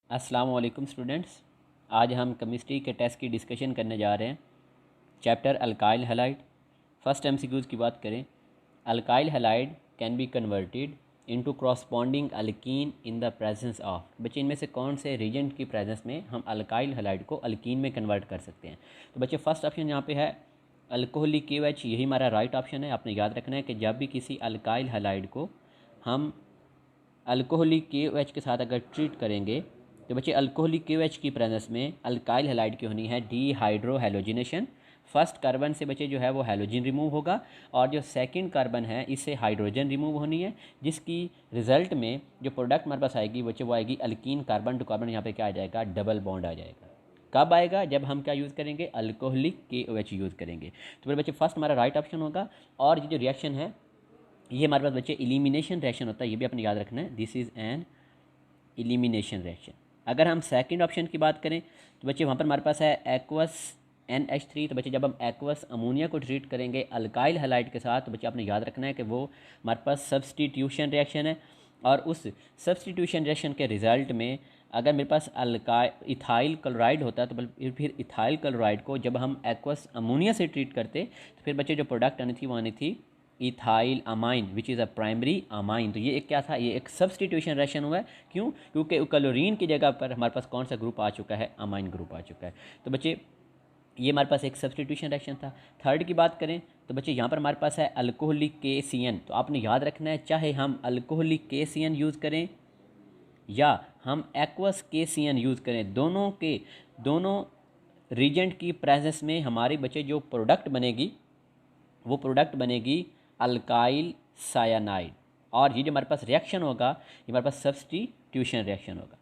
अस्सलाम वालेकुम स्टूडेंट्स। आज हम केमिस्ट्री के टेस्ट की डिस्कशन करने जा रहे हैं। Chapter alkyl halide. First MCQs की बात करें, alkyl halide can be converted into corresponding alkyne in the presence of. बच्चे इनमें से कौन से रीजेंट की प्रेजेंस में हम अल्काइल हैलाइड को अल्कीन में कन्वर्ट कर सकते हैं। तो बच्चे फर्स्ट ऑप्शन यहाँ पे है अल्कोहलिक KOH, यही हमारा राइट ऑप्शन है। आपने याद रखना है कि जब भी किसी अल्काइल हैलाइड को हम अल्कोहलिक KOH के साथ अगर ट्रीट करेंगे तो बच्चे अल्कोहलिक KOH की प्रेजेंस में अल्काइल हैलाइड की होनी है डीहाइड्रो हैलोजिनेशन। फर्स्ट कार्बन से बच्चे जो है वो हैलोजिन रिमूव होगा और जो सेकंड कार्बन है इससे हाइड्रोजन रिमूव होनी है, जिसकी रिजल्ट में जो प्रोडक्ट हमारे पास आएगी बच्चे वो आएगी अल्कीन। कार्बन टू कार्बन यहाँ पे क्या आ जाएगा, डबल बॉन्ड आ जाएगा। कब आएगा, जब हम क्या यूज़ करेंगे, अल्कोहलिक KOH यूज़ करेंगे। तो फिर बच्चे फर्स्ट हमारा राइट ऑप्शन होगा। और ये जो रिएक्शन है ये हमारे पास बच्चे एलिमिनेशन रिएक्शन होता है, ये भी अपने याद रखना है। This is an elimination reaction. अगर हम सेकंड ऑप्शन की बात करें तो बच्चे वहाँ पर हमारे पास है एक्वस NH3। तो बच्चे जब हम एक्वस अमोनिया को ट्रीट करेंगे अल्काइल हैलाइड के साथ तो बच्चे आपने याद रखना है कि वो हमारे पास सब्सटीट्यूशन रिएक्शन है। और उस सब्सटीट्यूशन रिएक्शन के रिजल्ट में अगर मेरे पास इथाइल क्लोराइड होता है तो फिर इथाइल क्लोराइड को जब हम एक्वस अमोनिया से ट्रीट करते तो फिर बच्चे जो प्रोडक्ट आनी थी वो आनी थी ethyl amine which is a primary amine. तो ये एक क्या था, ये एक सब्सटीट्यूशन रिएक्शन हुआ है। क्यों? क्योंकि क्लोरीन की जगह पर हमारे पास कौन सा ग्रुप आ चुका है, अमाइन ग्रुप आ चुका है। तो बच्चे ये हमारे पास एक सब्सटीट्यूशन रिएक्शन था। थर्ड की बात करें तो बच्चे यहाँ पर हमारे पास है अल्कोहलिक KCN। तो आपने याद रखना है चाहे हम अल्कोहलिक KCN यूज़ करें या हम एक्वस KCN यूज़ करें, दोनों रीजेंट की प्रेजेंस में हमारे बच्चे जो प्रोडक्ट बनेगी वो प्रोडक्ट बनेगी अल्काइल सायानाइड। और ये जो हमारे पास रिएक्शन होगा ये हमारे पास सब्सटीट्यूशन रिएक्शन होगा।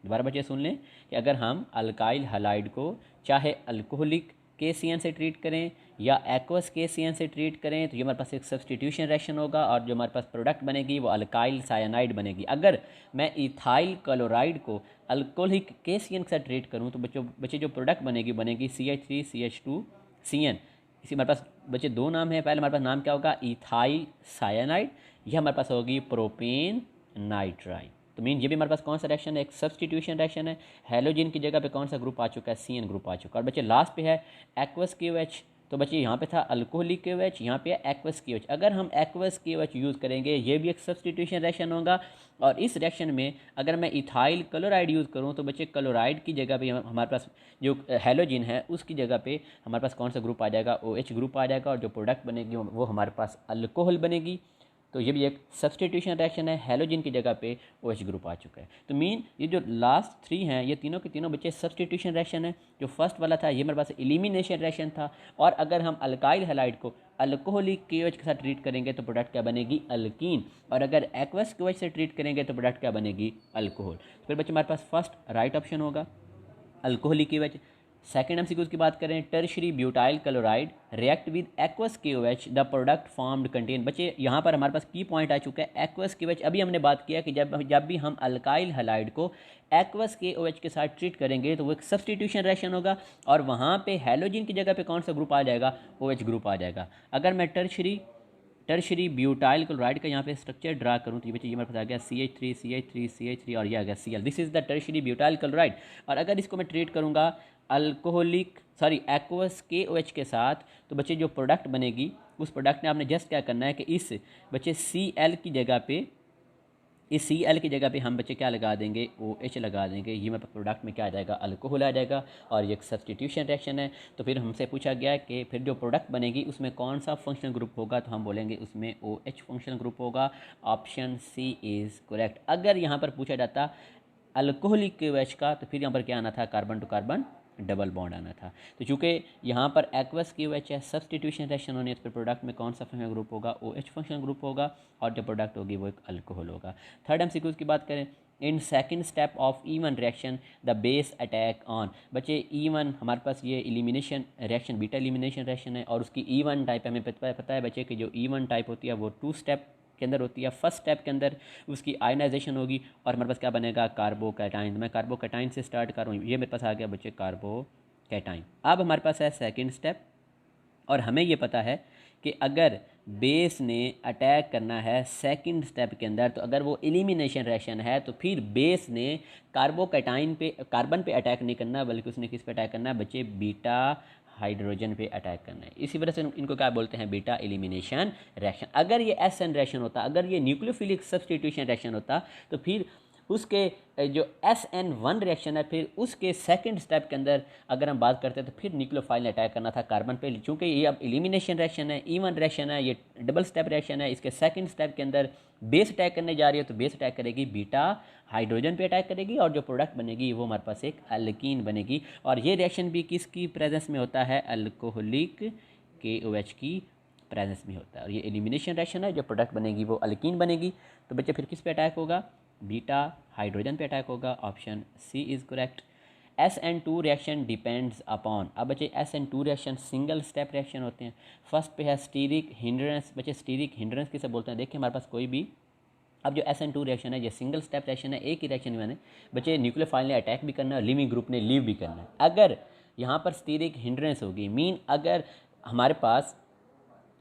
दोबारा बच्चे सुन लें कि अगर हम अल्काइल हैलाइड को चाहे अल्कोहलिक KCN से ट्रीट करें या एक्वस KCN से ट्रीट करें तो ये हमारे पास एक सब्सटीट्यूशन रिएक्शन होगा और जो हमारे पास प्रोडक्ट बनेगी वो अल्काइल सायानाइड बनेगी। अगर मैं इथाइल क्लोराइड को अल्कोहलिक KCN के साथ ट्रीट करूँ तो बच्चे जो प्रोडक्ट बनेगी CH3CH2CN। इसी हमारे पास बच्चे दो नाम है। पहले हमारे पास नाम क्या होगा, इथाइल सायानाइड। यह हमारे पास होगी प्रोपेन नाइट्राइड। तो मीन ये भी हमारे पास कौन सा रिएक्शन है, एक सब्सटीट्यूशन रिएक्शन है। हेलोजिन की जगह पे कौन सा ग्रुप आ चुका है, CN ग्रुप आ चुका है। और बच्चे लास्ट पे है एक्वस KOH। तो बच्चे यहाँ पे था अल्कोहलिक KOH, यहाँ पे है एक्वस KOH। अगर हम एक्वस KOH यूज़ करेंगे ये भी एक सब्सटीट्यूशन रिएक्शन होगा। और इस रिएक्शन में अगर मैं इथाइल क्लोराइड यूज़ करूँ तो बच्चे क्लोराइड की जगह पे हमारे पास जो हेलोजिन है उसकी जगह पे हमारे पास कौन सा ग्रुप आ जाएगा, OH ग्रुप आ जाएगा। और जो प्रोडक्ट बनेगी वो हमारे पास अल्कोहल बनेगी। तो ये भी एक सब्सटीट्यूशन रिएक्शन है, हेलोजिन की जगह पे OH ग्रुप आ चुका है। तो मीन ये जो लास्ट थ्री हैं ये तीनों के तीनों बच्चे सब्सटीट्यूशन रिएक्शन है। जो फर्स्ट वाला था ये हमारे पास एलिमिनेशन रिएक्शन था। और अगर हम अल्काइल हैलाइड को अल्कोहलिक KOH के साथ ट्रीट करेंगे तो प्रोडक्ट क्या बनेगी, अल्कीन। और अगर एक्वस KOH से ट्रीट करेंगे तो प्रोडक्ट क्या बनेगी, अल्कोहल। तो फिर बच्चे हमारे पास फर्स्ट राइट ऑप्शन होगा अल्कोहलिक KOH। सेकेंड एमसीक्यूज की बात करें, tertiary butyl chloride react with aqueous KOH the product formed contain. बच्चे यहाँ पर हमारे पास की पॉइंट आ चुका है एक्वस KOH। अभी हमने बात किया कि जब भी हम अल्काइल हैलाइड को एक्वस KOH के साथ ट्रीट करेंगे तो वो एक सब्सटीट्यूशन रिएक्शन होगा और वहाँ पे हेलोजिन की जगह पे कौन सा ग्रुप आ जाएगा, OH ग्रुप आ जाएगा। अगर मैं टर्शरी ब्यूटाइल क्लोराइड का यहाँ पे स्ट्रक्चर ड्रा करूँ तो ये बच्चे ये मेरे पास आ गया CH3 और ये आ गया Cl। This is the tertiary butyl chloride. और अगर इसको मैं ट्रीट करूँगा एक्वस KOH के साथ तो बच्चे जो प्रोडक्ट बनेगी उस प्रोडक्ट में आपने जस्ट क्या करना है कि इस बच्चे Cl की जगह पे हम बच्चे क्या लगा देंगे, OH लगा देंगे। ये मतलब प्रोडक्ट में क्या आ जाएगा, अल्कोहल आ जाएगा। और ये एक सब्सटीट्यूशन रिएक्शन है। तो फिर हमसे पूछा गया कि फिर जो प्रोडक्ट बनेगी उसमें कौन सा फंक्शनल ग्रुप होगा, तो हम बोलेंगे उसमें OH फंक्शनल ग्रुप होगा। Option C is correct. अगर यहाँ पर पूछा जाता अल्कोहलिक KOH का तो फिर यहाँ पर क्या आना था, carbon to carbon double bond आना था। तो चूँकि यहाँ पर एक्वस KOH है, सब्सटीट्यूशन रिएक्शन होने तो प्रोडक्ट में कौन सा फंक्शनल ग्रुप होगा, OH फंक्शनल ग्रुप होगा। और जो प्रोडक्ट होगी वो एक अल्कोहल होगा। थर्ड एमसीक्यूज की बात करें, in second step of E1 reaction the base attack on. बच्चे E1 हमारे पास ये elimination reaction beta elimination reaction है और उसकी E1 टाइप हमें पता है बच्चे कि जो E1 टाइप होती है वो 2 स्टेप के अंदर होती है। फर्स्ट स्टेप के अंदर उसकी आयनाइजेशन होगी और हमारे पास क्या बनेगा, कार्बोकैटाइन। मैं कार्बोकैटाइन से स्टार्ट कर रहा हूँ, ये मेरे पास आ गया बच्चे कार्बोकैटाइन। अब हमारे पास है सेकंड स्टेप और हमें ये पता है कि अगर बेस ने अटैक करना है सेकंड स्टेप के अंदर, तो अगर वो एलिमिनेशन रिएक्शन है तो फिर बेस ने कार्बन पे अटैक नहीं करना, बल्कि उसने किस पे अटैक करना है बच्चे, बीटा हाइड्रोजन पे अटैक करना है। इसी वजह से इनको क्या बोलते हैं, बीटा एलिमिनेशन रिएक्शन। अगर ये एसएन रिएक्शन होता, अगर ये न्यूक्लियोफिलिक सब्सटीट्यूशन रिएक्शन होता, तो फिर उसके जो SN1 रिएक्शन है, फिर उसके सेकंड स्टेप के अंदर अगर हम बात करते हैं तो फिर न्यूक्लियोफाइल ने अटैक करना था कार्बन पे। चूंकि ये अब एलिमिनेशन रिएक्शन है, इवन रिएक्शन है, ये डबल स्टेप रिएक्शन है, इसके सेकंड स्टेप के अंदर बेस अटैक करने जा रही है, तो बेस अटैक करेगी बीटा हाइड्रोजन पे अटैक करेगी, और जो प्रोडक्ट बनेगी वो हमारे पास एक अल्कीन बनेगी। और ये रिएक्शन भी किसकी प्रेजेंस में होता है, अल्कोहलिक KOH की प्रेजेंस में होता है। और ये एलिमिनेशन रिएक्शन है, जो प्रोडक्ट बनेगी वो अल्कीन बनेगी। तो बच्चे फिर किस पे अटैक होगा, बीटा हाइड्रोजन पे अटैक होगा। Option C is correct. SN2 reaction depends upon, अब बच्चे SN2 reaction single step reaction होते हैं। फर्स्ट पे है स्टीरिक हिंड्रेंस, बच्चे स्टीरिक हिंड्रेंस किसे बोलते हैं, देखिए हमारे पास कोई भी, अब जो SN2 रिएक्शन है ये सिंगल स्टेप रिएक्शन है, एक ही रिएक्शन में बच्चे न्यूक्लियोफाइल ने अटैक भी करना है और लिविंग ग्रुप ने लीव भी करना है। अगर यहाँ पर स्टीरिक हिंड्रेंस होगी, मीन अगर हमारे पास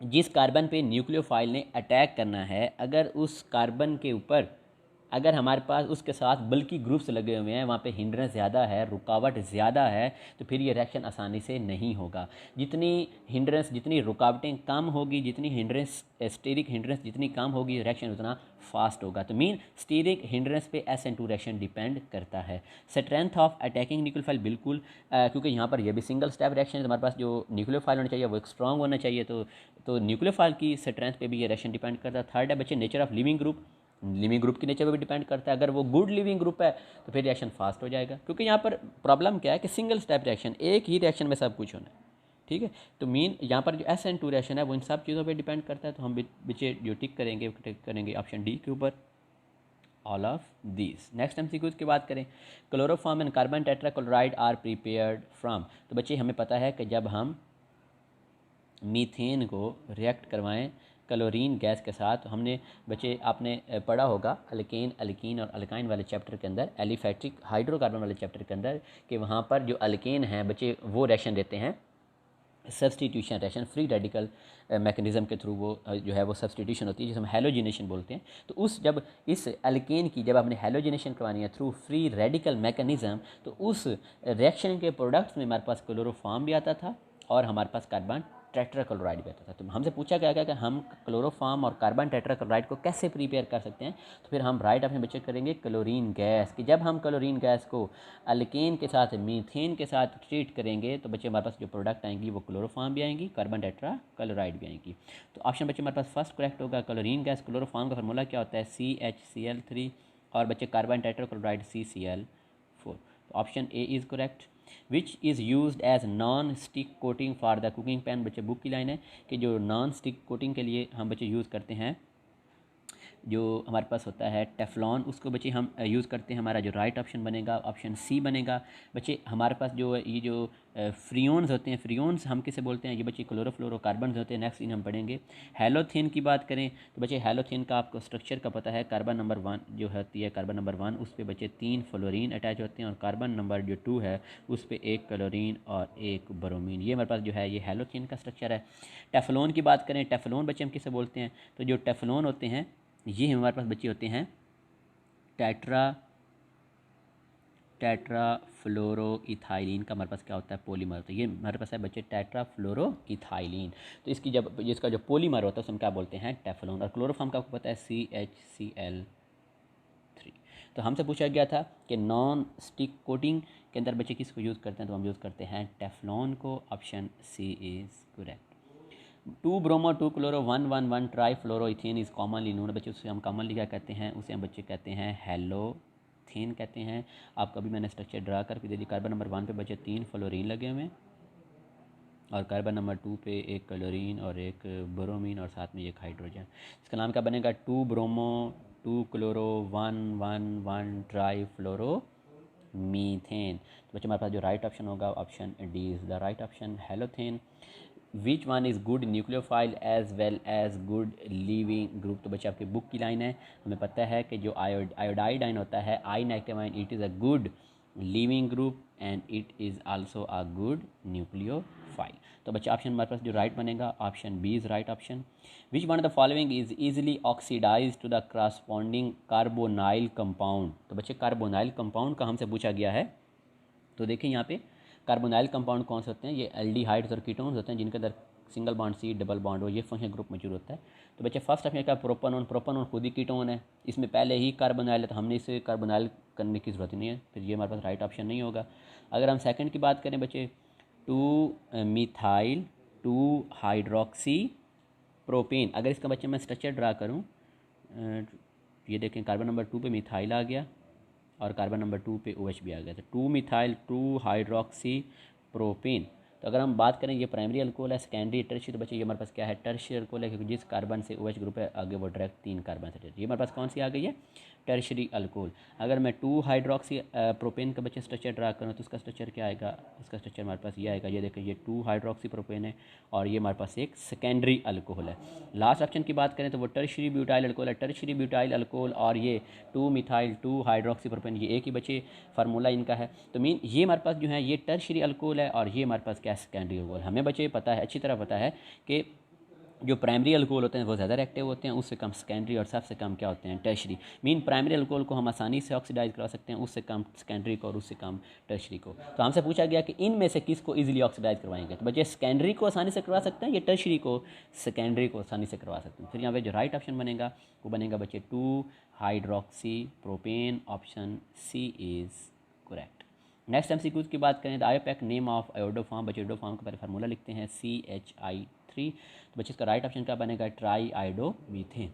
जिस कार्बन पे न्यूक्लियोफाइल ने अटैक करना है, अगर उस कार्बन के ऊपर अगर हमारे पास उसके साथ बल्कि ग्रुप्स लगे हुए हैं, वहाँ पे हिंड्रेंस ज़्यादा है, रुकावट ज़्यादा है, तो फिर ये रिएक्शन आसानी से नहीं होगा। जितनी हिंड्रेंस, जितनी रुकावटें कम होगी, जितनी हिंड्रेंस स्टीरिक हिंड्रेंस जितनी कम होगी, रिएक्शन उतना फास्ट होगा। तो मीन स्टीरिक हिंड्रेंस पे SN2 रिएक्शन डिपेंड करता है। स्ट्रेंथ ऑफ अटैकिंग न्यूक्लियोफाइल, बिल्कुल क्योंकि यहाँ पर ये भी सिंगल स्टेप रिएक्शन है, हमारे पास जो न्यूक्लियोफाइल होना चाहिए वो एक स्ट्रॉन्ग होना चाहिए, तो न्यूक्लियोफाइल की स्ट्रेंथ पे भी ये रिएक्शन डिपेंड करता है। थर्ड है बच्चे nature of leaving group, leaving group की नेचर पे भी डिपेंड करता है। अगर वो गुड लिविंग ग्रुप है तो फिर रिएक्शन फास्ट हो जाएगा, क्योंकि यहाँ पर प्रॉब्लम क्या है कि सिंगल स्टेप रिएक्शन, एक ही रिएक्शन में सब कुछ होना है, ठीक है। तो मीन यहाँ पर जो SN2 रिएक्शन है वो इन सब चीज़ों पे डिपेंड करता है। तो हम बच्चे जो टिक करेंगे ऑप्शन डी के ऊपर, all of these. Next MCQs की बात करें, chloroform and carbon tetrachloride are prepared from, तो बच्चे हमें पता है कि जब हम मीथेन को रिएक्ट करवाएं क्लोरीन गैस के साथ, तो हमने बच्चे आपने पढ़ा होगा अल्केन, अल्कीन और अल्काइन वाले चैप्टर के अंदर, एलिफैटिक हाइड्रोकार्बन वाले चैप्टर के अंदर, कि वहाँ पर जो अल्केन हैं बच्चे वो रिएक्शन देते हैं substitution reaction, free radical mechanism के थ्रू वो जो है वो सब्सटीट्यूशन होती है, जिसे हम हैलोजिनेशन बोलते हैं। तो उस जब इस अल्केन की जब आपने हैलोजिनेशन करवानी है थ्रू फ्री रेडिकल मैकेनिज्म, तो उस रिएक्शन के प्रोडक्ट्स में हमारे पास क्लोरोफॉर्म भी आता था और हमारे पास कार्बन टेट्राक्लोराइड भी आता था। तो हमसे पूछा गया कि हम क्लोरोफॉर्म और कार्बन टेट्राक्लोराइड को कैसे प्रिपेयर कर सकते हैं, तो फिर हम राइट अपने बच्चे करेंगे क्लोरीन गैस, कि जब हम क्लोरीन गैस को अल्केन के साथ मीथेन के साथ ट्रीट करेंगे तो बच्चे हमारे पास जो प्रोडक्ट आएंगी वो क्लोरोफॉर्म भी आएंगी, कार्बन टेट्राक्लोराइड भी आएंगी। तो ऑप्शन बच्चे हमारे पास फर्स्ट करेक्ट होगा, क्लोरीन गैस। क्लोरोफॉर्म का फार्मूला क्या होता है, CHCl3, और बच्चे कार्बन टेट्राक्लोराइड CCl4। तो option A is correct. Which is use as non stick coating for the cooking pan, बच्चे बुक की लाइन है कि जो नॉन स्टिक कोटिंग के लिए हम बच्चे यूज़ करते हैं, जो हमारे पास होता है टेफ्लॉन, उसको बच्चे हम यूज़ करते हैं। हमारा जो राइट ऑप्शन बनेगा ऑप्शन सी बनेगा। बच्चे हमारे पास जो ये जो फ्रियोन्स होते हैं, फ्रियोन्स हम किसे बोलते हैं, ये बच्चे क्लोरोफ्लोरोकार्बन होते हैं। नेक्स्ट इन हम पढ़ेंगे। हैलोथेन की बात करें तो बच्चे हैलोथेन का आपको स्ट्रक्चर का पता है, कार्बन नंबर 1 जो होती है, कार्बन नंबर 1 उस पर बच्चे 3 फ्लोरीन अटैच होते हैं, और कार्बन नंबर जो 2 है उस पर 1 क्लोरीन और 1 ब्रोमीन। ये हमारे पास जो है ये हैलोथेन का स्ट्रक्चर है। टेफ्लॉन की बात करें, टेफ्लॉन बच्चे हम किसे बोलते हैं, तो जो टेफ्लॉन होते हैं ये हमारे पास बच्चे होते हैं टेट्राफ्लोरोइथाइलिन का हमारे पास क्या होता है, पॉलीमर। तो ये हमारे पास है बच्चे टेट्राफ्लोरोइथाइलिन। तो इसकी जब इसका जो पॉलीमर होता है उसे हम क्या बोलते हैं, टेफ्लॉन। और क्लोरोफॉर्म का आपको पता है CHCl3। तो हमसे पूछा गया था कि नॉन स्टिक कोटिंग के अंदर बच्चे किसको यूज़ करते हैं, तो हम यूज़ करते हैं टेफ्लॉन को। Option C is correct. 2 bromo 2 chloro 1 tri fluoroethane is commonly known, बच्चे उसे हम कॉमनली क्या कहते हैं, उसे हम बच्चे कहते हैं हैलोथेन कहते हैं। आपको अभी मैंने स्ट्रक्चर ड्रा करके दे दी। कार्बन नंबर 1 पे बच्चे 3 फ्लोरीन लगे हुए हैं, और कार्बन नंबर 2 पे 1 क्लोरीन और 1 ब्रोमीन और साथ में 1 हाइड्रोजन। इसका नाम क्या बनेगा, 2 bromo 2 chloro 1 tri fluoro methane. तो बच्चे हमारे पास जो राइट ऑप्शन होगा option D is the right option, halothane. Which one is good nucleophile as well as good leaving group, तो बच्चे आपकी बुक की लाइन है। हमें पता है कि जो आयोडाइड आयन होता है, I negative ion, it is a good leaving group and it is also a good nucleophile. तो बच्चे ऑप्शन हमारे पास जो राइट बनेगा option B is right option. Which one of the following is easily oxidise to the corresponding carbonyl compound. तो बच्चे carbonyl compound का हमसे पूछा गया है। तो देखिए यहाँ पे कार्बोनाइल कंपाउंड कौन से होते हैं, ये एल्डिहाइड्स और कीटोन्स होते हैं जिनके अंदर single bond C double bond हो, ये फंक्शनल ग्रुप मौजूद होता है। तो बच्चे फर्स्ट ऑप्शन का प्रोपानॉन, प्रोपानॉन खुद ही कीटोन है, इसमें पहले ही कार्बोनाइल है तो हमने इसे कार्बोनाइल करने की ज़रूरत नहीं है, फिर ये हमारे पास राइट ऑप्शन नहीं होगा। अगर हम सेकंड की बात करें बच्चे, 2 मिथाइल 2 हाइड्रोक्सी प्रोपेन, अगर इसका बच्चे मैं स्ट्रक्चर ड्रा करूँ, ये देखें कार्बन नंबर 2 पे मिथाइल आ गया और कार्बन नंबर 2 पे OH भी आ गया, तो 2 मिथाइल 2 हाइड्रोक्सी प्रोपेन। तो अगर हम बात करें ये प्राइमरी अल्कोहल है, सेकेंडरी टर्शियरी, तो बच्चे ये हमारे पास क्या है, टर्शियरी अल्कोहल है, क्योंकि जिस कार्बन से OH ग्रुप है आगे वो डायरेक्ट 3 कार्बन से, ये हमारे पास कौन सी आ गई है, टर्शियरी अल्कोहल। अगर मैं 2 हाइड्रोक्सी प्रोपेन का बच्चे स्ट्रक्चर ड्रा करूँ तो उसका स्ट्रक्चर क्या आएगा, उसका स्ट्रक्चर हमारे पास ये आएगा, ये देखें ये 2 हाइड्रोक्सी प्रोपेन है और ये हमारे पास एक सेकेंडरी अल्कोहल है। लास्ट ऑप्शन की बात करें तो वो टर्शियरी ब्यूटाइल अल्कोहल है, टर्शियरी ब्यूटाइल अल्कोहल और ये 2 मिथाइल 2 हाइड्रोक्सी प्रोपेन, ये एक ही बच्चे फार्मूला इनका है। तो मीन ये हमारे पास जो है ये टर्शियरी अल्कोहल है और ये हमारे पास क्या सेकेंडरी अल्कोहल। हमें बच्चे पता है, अच्छी तरह पता है कि जो प्राइमरी अल्कोहल होते हैं वो ज़्यादा एक्टिव होते हैं, उससे कम सेकेंडरी और सबसे कम क्या होते हैं, टर्शरी। मीन प्राइमरी अल्कोहल को हम आसानी से ऑक्सीडाइज करा सकते हैं, उससे कम सेकेंडरी को और उससे कम टर्शरी को। तो हमसे पूछा गया कि इनमें से किसको इजीली ऑक्सीडाइज करवाएंगे, तो बच्चे सेकेंडरी को आसानी से करवा सकते हैं, या टर्शरी को सेकेंडरी को आसानी से करवा सकते हैं। फिर यहाँ पे जो राइट ऑप्शन बनेगा वो बनेगा बच्चे 2 hydroxy propane, option C is correct. Next MCQs की बात करें तो आयोपैक नेम ऑफ आयोडोफॉर्म, बच्चे आयोडोफॉर्म का पहले फार्मूला लिखते हैं CHI3, तो बच्चे इसका राइट ऑप्शन क्या बनेगा, ट्राई आयोडो मीथेन।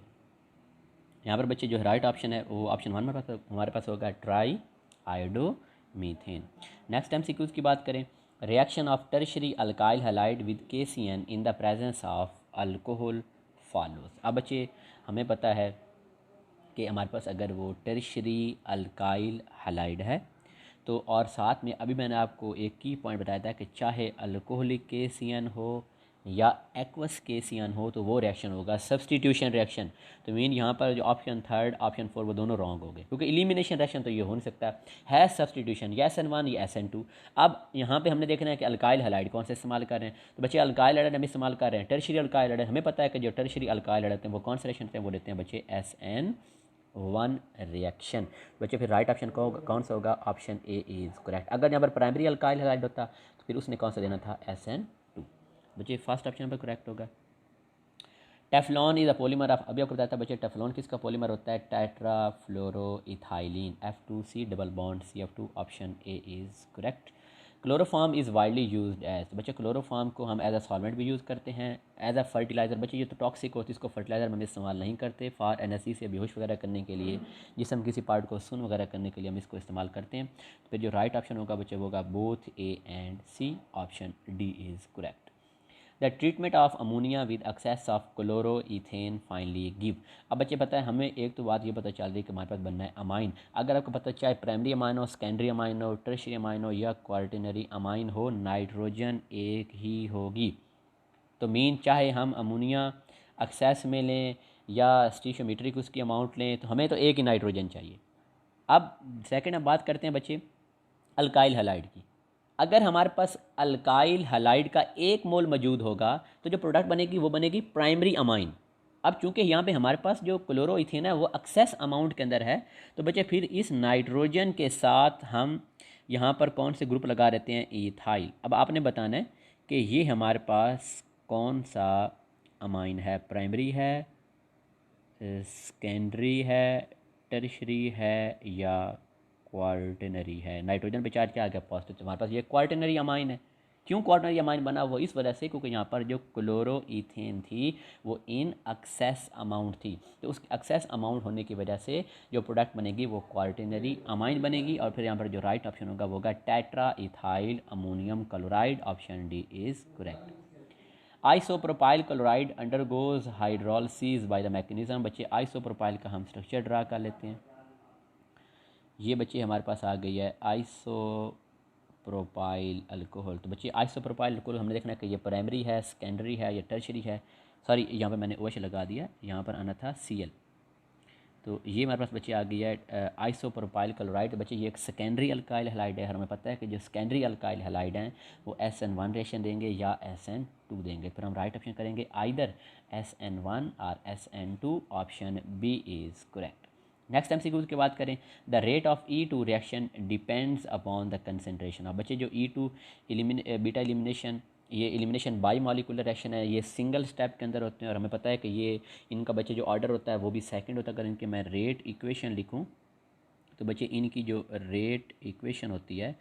यहाँ पर बच्चे जो है राइट ऑप्शन है वो ऑप्शन 1 हमारे पास होगा, try iodo methane. Next MCQs की बात करें, reaction of tertiary alkyl halide with KCN in the presence of alcohol follows. अब बच्चे हमें पता है कि हमारे पास अगर वो टर्शरी अल्काइल हैलाइड है तो, और साथ में अभी मैंने आपको एक की पॉइंट बताया था कि चाहे अल्कोहलिक KCN हो या एक्वस KCN हो तो वो रिएक्शन होगा सब्सटीट्यूशन रिएक्शन। तो मीन यहाँ पर जो ऑप्शन 3 ऑप्शन 4 वो दोनों रॉन्ग हो गए, क्योंकि एलिमिनेशन रिएक्शन तो ये हो नहीं सकता है, सब्सटीट्यूशन या SN1 या SN2। अब यहाँ पे हमने देखना है कि अल्काइल हैलाइड कौन से इस्तेमाल कर रहे हैं, तो बच्चे अल्काइल हैलाइड हम इस्तेमाल कर रहे हैं, टर्शरी अल्काइल हैलाइड हमें पता है कि जो टर्शरी अल्काइल हैलाइड हैं वो कौन से रिएक्शन हैं, वो देते हैं बच्चे SN1 रिएक्शन। बच्चे फिर राइट ऑप्शन कौन सा होगा, ऑप्शन ए इज़ करेक्ट। अगर यहाँ पर प्राइमरी अल्काइल हैलाइड होता तो फिर उसने कौन सा देना था, SN2। बच्चे फर्स्ट ऑप्शन पर करेक्ट होगा। Teflon is a polymer of, अभी आपको बताया था बच्चे टेफ्लॉन किसका पॉलीमर होता है, tetrafluoroethylene, F2C double bond CF2, option A is correct. Chloroform is widely used as, तो बच्चे क्लोरोफॉर्म को हम एज अ सॉल्वेंट भी यूज़ करते हैं, एज अ फर्टिलाइज़र। बच्चे ये तो टॉक्सिक होती है, इसको फर्टिलाइज़र में हम इस्तेमाल नहीं करते, फॉर NSE से बेहोश वगैरह करने के लिए, जिसम किसी पार्ट को सुन वगैरह करने के लिए हम इसको इस्तेमाल करते हैं। तो फिर जो राइट ऑप्शन होगा बच्चे होगा both A and C, option D is correct. The treatment of ammonia with excess of chloroethane finally give. अब बच्चे पता है हमें एक तो बात ये पता चल रही है कि हमारे पास बनना है अमाइन। अगर आपको पता चाहे प्राइमरी अमाइन हो, सेकेंडरी अमाइन हो, टर्शियरी अमाइन हो या क्वार्टिनरी अमाइन हो, नाइट्रोजन एक ही होगी। तो मीन चाहे हम अमोनिया एक्सेस में लें या स्टीशियोमेट्रिक उसकी अमाउंट लें, तो हमें तो एक ही नाइट्रोजन चाहिए। अब सेकेंड हम बात करते हैं बच्चे अल्काइल हैलाइड की। अगर हमारे पास अल्काइल हैलाइड का 1 मोल मौजूद होगा तो जो प्रोडक्ट बनेगी वो बनेगी प्राइमरी अमाइन। अब चूंकि यहाँ पे हमारे पास जो क्लोरोइथेन है वो एक्सेस अमाउंट के अंदर है, तो बच्चे फिर इस नाइट्रोजन के साथ हम यहाँ पर कौन से ग्रुप लगा देते हैं, इथाइल। अब आपने बताना है कि ये हमारे पास कौन सा अमाइन है, प्राइमरी है, सेकेंडरी है, टर्शरी है या क्वार्टनरी है। नाइट्रोजन पे चार्ज क्या आ गया, पॉजिटिव, तो हमारे पास ये क्वार्टनरी अमाइन है। क्यों क्वार्टनरी अमाइन बना, वो इस वजह से क्योंकि यहाँ पर जो क्लोरोइथेन थी वो इन एक्सेस अमाउंट थी, तो उस एक्सेस अमाउंट होने की वजह से जो प्रोडक्ट बनेगी वो क्वार्टनरी अमाइन बनेगी। और फिर यहाँ पर जो राइट ऑप्शन होगा वो होगा tetra ethyl ammonium chloride, option D is correct. Isopropyl chloride undergoes hydrolysis by the mechanism. बच्चे आइसोप्रोपाइल का हम स्ट्रक्चर ड्रा कर लेते हैं। ये बच्चे हमारे पास आ गई है आइसोप्रोपाइल अल्कोहल। तो बच्चे आइसोप्रोपाइल अल्कोहल हमने देखना है कि ये प्राइमरी है, सेकेंडरी है या टर्शरी है। सॉरी यहाँ पे मैंने OH लगा दिया, यहाँ पर आना था Cl। तो ये हमारे पास बच्चे आ गई है आइसोप्रोपाइल क्लोराइड। बच्चे ये एक सेकेंडरी अल्काइल हैलाइड है। हमें पता है कि जो सेकेंडरी अल्काइल हैलाइड हैं वो SN1 रिएक्शन देंगे या SN2 देंगे। फिर हम राइट ऑप्शन करेंगे आइदर SN1 और SN2। Option B is correct. Next MCQ की बात करें, the rate of E2 reaction depends upon the concentration. अब बच्चे जो E2 बीटा एलिमिनेशन, ये एलिमिनेशन बाई मॉलिकुलर रिएक्शन है, ये सिंगल स्टेप के अंदर होते हैं और हमें पता है कि ये इनका बच्चे जो ऑर्डर होता है वो भी सेकंड होता है। अगर इनके मैं रेट इक्वेशन लिखूं तो बच्चे इनकी जो रेट इक्वेशन होती है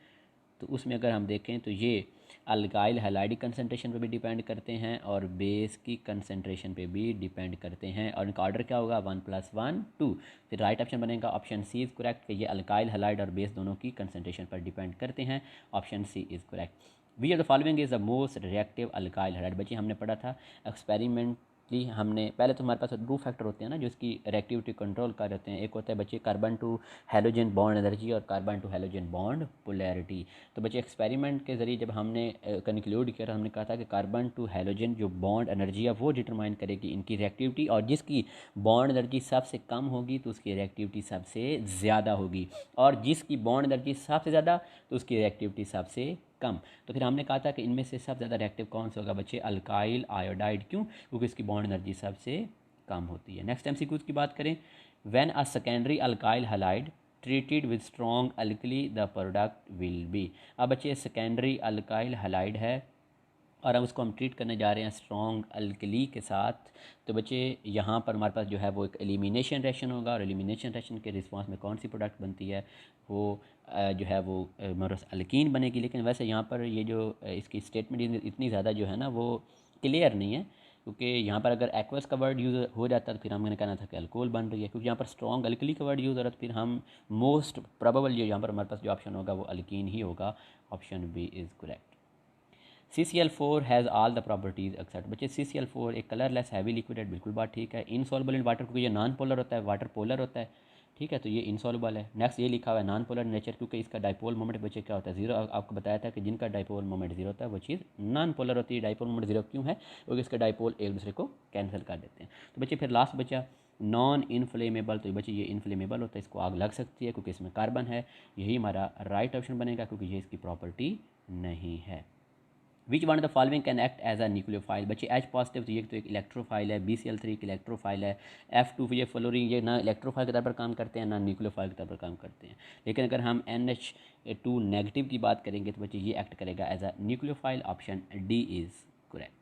तो उसमें अगर हम देखें तो ये अल्काइल हैलाइड कंसनट्रेशन पे भी डिपेंड करते हैं और बेस की कंसनट्रेशन पे भी डिपेंड करते हैं। और इनका ऑर्डर क्या होगा 1 + 1 2। फिर राइट ऑप्शन बनेगा ऑप्शन सी इज़ करेक्ट कि ये अल्काइल हैलाइड और बेस दोनों की कंसनट्रेशन पर डिपेंड करते हैं। Option C is correct. Which of the following is the most reactive alkyl halide. बच्चे हमने पढ़ा था एक्सपेरिमेंटली, हमने पहले तो हमारे पास दो फैक्टर होते हैं ना जो इसकी रिएक्टिविटी कंट्रोल कर रहते हैं। एक होता है बच्चे carbon to halogen bond energy और carbon to halogen bond polarity. तो बच्चे एक्सपेरिमेंट के ज़रिए जब हमने कंक्लूड किया, हमने कहा था कि कार्बन टू हैलोजन जो बॉन्ड एनर्जी है वो डिटरमाइन करेगी इनकी रिएक्टिविटी, और जिसकी बॉन्ड एनर्जी सबसे कम होगी तो उसकी रिएक्टिविटी सबसे ज़्यादा होगी, और जिसकी बॉन्ड एनर्जी सबसे ज़्यादा तो उसकी रिएक्टिविटी सबसे कम। तो फिर हमने कहा था कि इनमें से सबसे ज़्यादा रिएक्टिव कौन सा होगा बच्चे, अल्काइल आयोडाइड। क्यों? क्योंकि इसकी बॉन्ड एनर्जी सबसे कम होती है। नेक्स्ट MCQ की बात करें, when a secondary alkyl halide treated with strong alkali the product will be. अब बच्चे सेकेंडरी अल्काइल हैलाइड है और हम उसको हम ट्रीट करने जा रहे हैं स्ट्रॉन्ग अल्कली के साथ। तो बच्चे यहाँ पर हमारे पास जो है वो एक एलिमिनेशन रिएक्शन होगा, और एलिमिनेशन रिएक्शन के रिस्पांस में कौन सी प्रोडक्ट बनती है वो जो है वो हमारे पास अल्कीन बनेगी। लेकिन वैसे यहाँ पर ये जो इसकी स्टेटमेंट इतनी ज़्यादा जो है ना वो क्लियर नहीं है, क्योंकि यहाँ पर अगर एक्वस का वर्ड यूज़ हो जाता तो फिर हमने कहना था कि अल्कोहल बन रही है। क्योंकि यहाँ पर स्ट्रॉन्ग अल्कली का वर्ड यूज़ हो रहा है तो फिर हम मोस्ट प्रोबेबल जो यहाँ पर हमारे पास जो ऑप्शन होगा वो अल्कीन ही होगा। Option B is correct. CCl4 has all the properties except. बच्चे CCl4 एक कलरलेस हैवी लिक्विड है, बिल्कुल बात ठीक है। इनसॉल्युबल इन वाटर, क्योंकि ये नॉन पोलर होता है, वाटर पोलर होता है, ठीक है, तो ये इनसॉल्युबल है। नेक्स्ट ये लिखा हुआ है नॉन पोलर नेचर, क्योंकि इसका डाइपोल मोमेंट बच्चे क्या होता है, जीरो। आपको बताया था कि जिनका डाइपोल मोमेंट जीरो होता है वो चीज़ नॉन पोलर होती है। डाइपोल मोमेंट जीरो क्यों है? क्योंकि इसका डाइपोल एक दूसरे को कैंसिल कर देते हैं। तो बच्चे फिर लास्ट बचा नॉन इनफ्लेमेबल। तो बच्चे ये इनफ्लेमेबल होता है, इसको आग लग सकती है क्योंकि इसमें कार्बन है। यही हमारा राइट ऑप्शन बनेगा क्योंकि ये इसकी प्रॉपर्टी नहीं है। Which one of the following can act as a nucleophile. बच्चे H पॉजिटिव तो ये तो एक इलेक्ट्रोफाइल है, BCl3 एक इलेक्ट्रोफाइल है, F2 ये फ्लोरीन, ये ना इलेक्ट्रोफाइल के तौर पर काम करते हैं ना न्यूक्लियोफाइल के तौर पर काम करते हैं। लेकिन अगर हम NH2 नेगेटिव की बात करेंगे तो बच्चे ये एक्ट करेगा as a nucleophile. Option D is correct.